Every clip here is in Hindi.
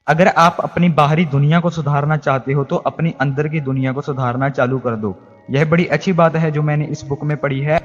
अगर आप अपनी बाहरी दुनिया को सुधारना चाहते हो तो अपनी अंदर की दुनिया को सुधारना चालू कर दो। यह बड़ी अच्छी बात है जो मैंने इस बुक में पढ़ी है।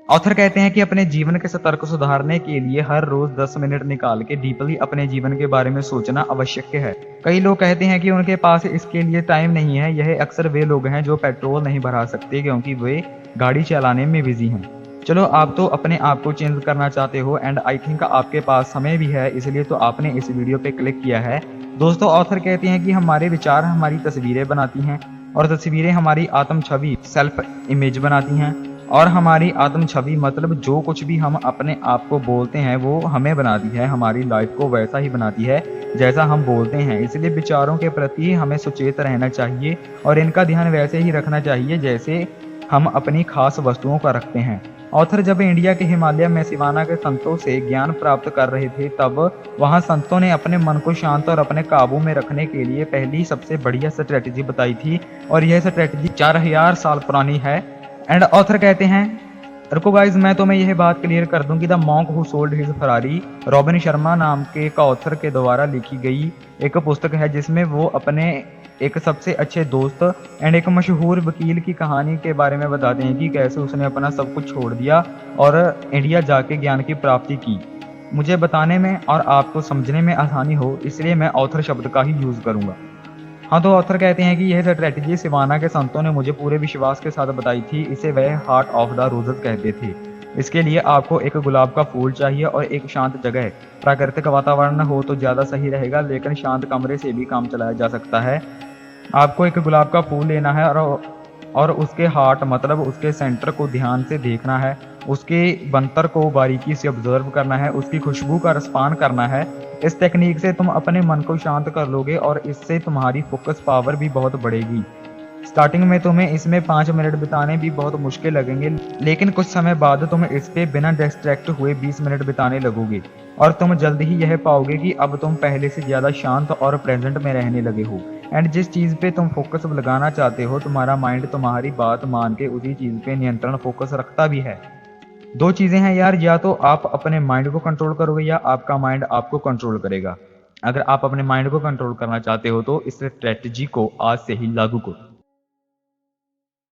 ऑथर कहते हैं कि अपने जीवन के स्तर को सुधारने के लिए हर रोज 10 मिनट निकाल के डीपली अपने जीवन के बारे में सोचना आवश्यक है। कई लोग कहते हैं कि उनके पास इसके लिए टाइम नहीं है। यह अक्सर वे लोग हैं जो पेट्रोल नहीं भरा सकते क्योंकि वे गाड़ी चलाने में बिजी हैं। चलो, आप तो अपने आप को चेंज करना चाहते हो एंड आई थिंक आपके पास समय भी है, इसलिए तो आपने इस वीडियो पे क्लिक किया है। दोस्तों, ऑथर कहते हैं कि हमारे विचार हमारी तस्वीरें बनाती हैं और तस्वीरें हमारी आत्म छवि सेल्फ इमेज बनाती हैं। और हमारी आत्म छवि मतलब जो कुछ भी हम अपने आप को बोलते हैं वो हमें बनाती है, हमारी लाइफ को वैसा ही बनाती है जैसा हम बोलते हैं। इसलिए विचारों के प्रति हमें सचेत रहना चाहिए और इनका ध्यान वैसे ही रखना चाहिए जैसे हम अपनी खास वस्तुओं का रखते हैं। ऑथर जब इंडिया के हिमालय में सिवाना के संतों से ज्ञान प्राप्त कर रहे थे तब वहां संतों ने अपने मन को शांत और अपने काबू में रखने के लिए पहली सबसे बढ़िया स्ट्रेटजी बताई थी और यह स्ट्रेटजी 4000 साल पुरानी है। एंड ऑथर कहते हैं, रुको गाइस, मैं तुम्हें यह बात क्लियर कर दूं कि the monk who sold his Ferrari robin Sharma नाम के एक ऑथर के द्वारा लिखी गई एक पुस्तक है जिसमें वो अपने एक सबसे अच्छे दोस्त एंड एक मशहूर वकील की कहानी के बारे में बताते हैं कि कैसे उसने अपना सब कुछ छोड़ दिया और इंडिया जाके ज्ञान की प्राप्ति की। मुझे बताने में और आपको समझने में आसानी हो इसलिए मैं ऑथर शब्द का ही यूज करूंगा। हाँ, तो ऑथर कहते हैं कि यह स्ट्रेटजी सिवाना के संतों ने मुझे पूरे विश्वास के साथ बताई थी। इसे वह हार्ट ऑफ द रोजेस कहते थे। इसके लिए आपको एक गुलाब का फूल चाहिए और एक शांत जगह। प्राकृतिक वातावरण हो तो ज्यादा सही रहेगा, लेकिन शांत कमरे से भी काम चलाया जा सकता है। आपको एक गुलाब का फूल लेना है और उसके हार्ट मतलब उसके सेंटर को ध्यान से देखना है, उसके बनतर को बारीकी से ऑब्जर्व करना है, उसकी खुशबू का रसपान करना है। इस टेक्निक से तुम अपने मन को शांत कर लोगे और इससे तुम्हारी फोकस पावर भी बहुत बढ़ेगी। स्टार्टिंग में तुम्हें इसमें 5 मिनट बिताने भी बहुत मुश्किल लगेंगे, लेकिन कुछ समय बाद तुम इस पे बिना डिस्ट्रैक्ट हुए 20 मिनट बिताने लगोगे और तुम जल्द ही यह पाओगे कि अब तुम पहले से ज्यादा शांत और प्रेजेंट में रहने लगे हो। एंड जिस चीज पे तुम फोकस लगाना चाहते हो तुम्हारा माइंड तुम्हारी बात मान के उसी चीज पे नियंत्रण फोकस रखता भी है। दो चीजें हैं यार, या तो आप अपने माइंड को कंट्रोल करोगे या आपका माइंड आपको कंट्रोल करेगा। अगर आप अपने माइंड को कंट्रोल करना चाहते हो तो इस स्ट्रेटजी को आज से ही लागू करो।